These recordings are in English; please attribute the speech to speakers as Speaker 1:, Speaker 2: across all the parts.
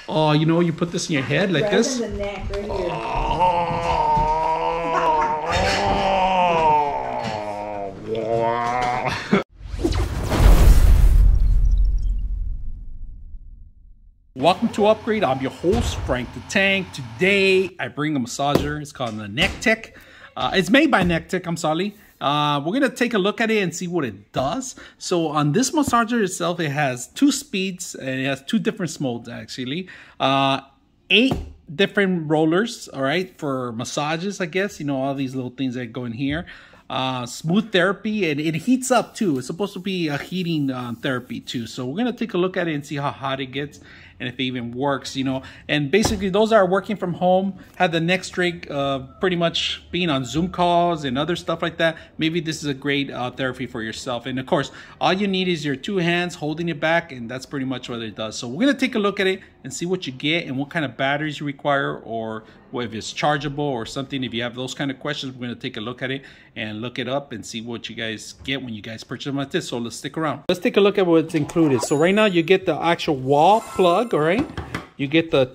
Speaker 1: Oh, you know, you put this in your head like this.
Speaker 2: Right in the neck, right here.
Speaker 1: Oh, welcome to Upgrade. I'm your host, Frank the Tank. Today, I bring a massager. It's called the Nekteck. It's made by Nekteck, I'm sorry. We're going to take a look at it and see what it does. So on this massager itself, it has 2 speeds and it has 2 different modes actually. 8 different rollers, all right, for massages, I guess. You know, all these little things that go in here. Smooth therapy, and it heats up too. It's supposed to be a heating therapy too. So we're going to take a look at it and see how hot it gets and if it even works, you know. And basically those are working from home, have the Nekteck pretty much being on Zoom calls and other stuff like that. Maybe this is a great therapy for yourself. And of course, all you need is your 2 hands holding it back, and that's pretty much what it does. So we're going to take a look at it and see what you get and what kind of batteries you require, or if it's chargeable or something. If you have those kind of questions, we're going to take a look at it and look it up and see what you guys get when you guys purchase them like this. So let's stick around. Let's take a look at what's included. So right now you get the actual wall plug, all right? You get a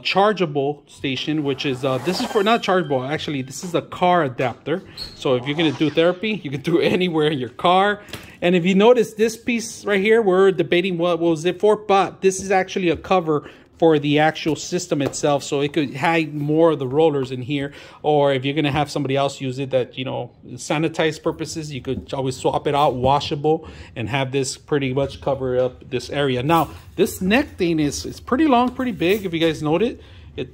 Speaker 1: chargeable station, which is this is for not chargeable, actually this is a car adapter. So if you're going to do therapy, you can do it anywhere in your car. And if you notice this piece right here, we're debating what was it for, but this is actually a cover for the actual system itself, so it could hide more of the rollers in here. Or if you're going to have somebody else use it that, you know, sanitize purposes, you could always swap it out, washable, and have this pretty much cover up this area. Now this neck thing is pretty long, pretty big. If you guys note it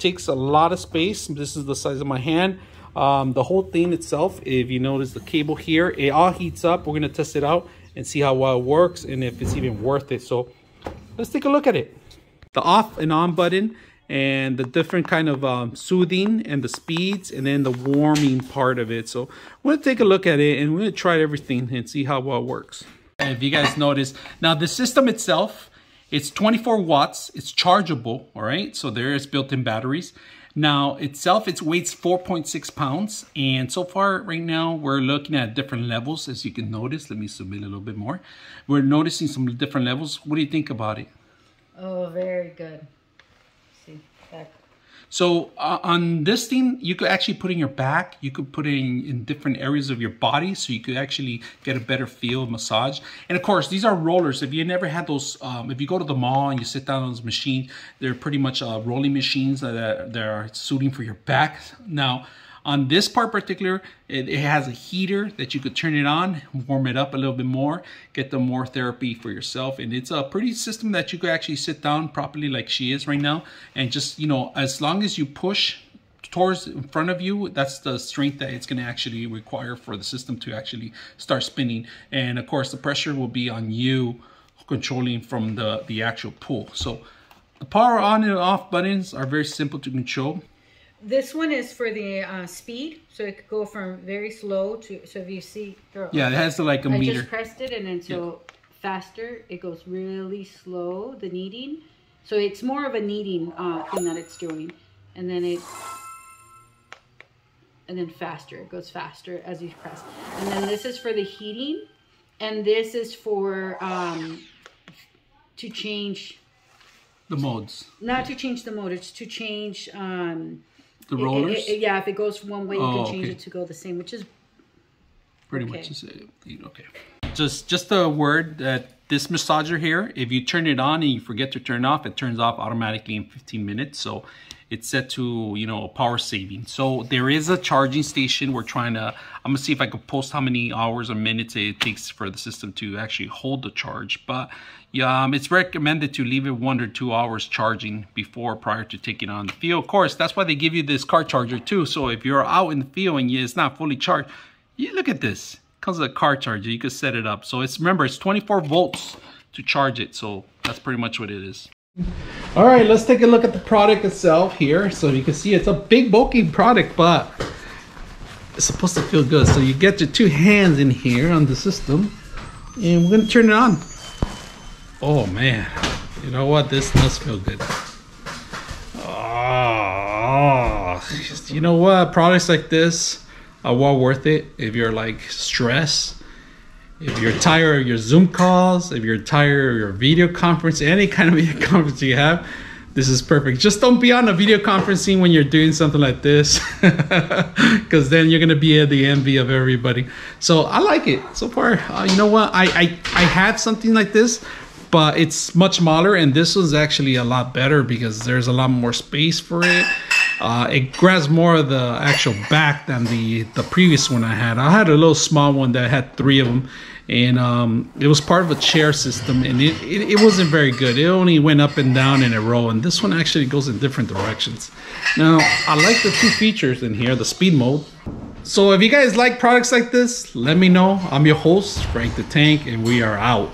Speaker 1: takes a lot of space. This is the size of my hand. The whole thing itself, if you notice the cable here, it all heats up. We're going to test it out and see how well it works and if it's even worth it. So let's take a look at it. The off and on button and the different kind of soothing and the speeds, and then the warming part of it. So we're gonna take a look at it and we're gonna try everything and see how well it works. And if you guys notice, now the system itself, it's 24 watts, it's chargeable, all right? So there is built-in batteries. Now itself, it weighs 4.6 pounds. And so far right now, we're looking at different levels. As you can notice, let me zoom in a little bit more. We're noticing some different levels. What do you think about it?
Speaker 2: Oh, very good. See, back.
Speaker 1: So on this thing, you could actually put in your back. You could put it in different areas of your body, so you could actually get a better feel of massage. And of course, these are rollers. If you never had those, if you go to the mall and you sit down on this machine, they're pretty much rolling machines that are suiting for your back. Now, on this part particular, it has a heater that you could turn it on, warm it up a little bit more, get the more therapy for yourself. And it's a pretty system that you could actually sit down properly like she is right now. And just, you know, as long as you push towards in front of you, that's the strength that it's going to actually require for the system to actually start spinning. And of course, the pressure will be on you controlling from the actual pull. So the power on and off buttons are very simple to control.
Speaker 2: This one is for the speed, so it could go from very slow to, so if you see,
Speaker 1: yeah, it has like a meter.
Speaker 2: I just pressed it, and then so faster, it goes really slow, the kneading. So it's more of a kneading thing that it's doing. And then faster, it goes faster as you press. And then this is for the heating, and this is for to change
Speaker 1: the modes.
Speaker 2: Not to change the mode, it's to change
Speaker 1: the rollers?
Speaker 2: Yeah, if it goes one way, you can change it to go the same, which is
Speaker 1: pretty much the same. Okay. Just a word that this massager here, if you turn it on and you forget to turn it off, it turns off automatically in 15 minutes. So it's set to, you know, power saving. So there is a charging station. I'm gonna see if I can post how many hours or minutes it takes for the system to actually hold the charge. But yeah, it's recommended to leave it 1 or 2 hours charging prior to taking it on the field. Of course, that's why they give you this car charger too. So if you're out in the field and it's not fully charged, you look at this. It comes with a car charger. You can set it up. So remember, it's 24 volts to charge it. So that's pretty much what it is. All right, let's take a look at the product itself here. So you can see it's a big bulky product, but it's supposed to feel good. So you get your 2 hands in here on the system, and we're gonna turn it on. Oh man, you know what? This does feel good. Oh, you know what? Products like this are well worth it if you're like stressed. If you're tired of your Zoom calls, if you're tired of your video conference, any kind of video conference you have, This is perfect. Just don't be on a video conferencing when you're doing something like this, because then you're gonna be at the envy of everybody. So I like it so far. You know what? I had something like this, but it's much smaller, and this was actually a lot better because there's a lot more space for it. It grabs more of the actual back than the previous one I had. I had a little small one that had 3 of them, and it was part of a chair system, and it wasn't very good. It only went up and down in a row, and this one actually goes in different directions. Now, I like the 2 features in here, the speed mode. So if you guys like products like this, let me know. I'm your host, Frank the Tank, and we are out.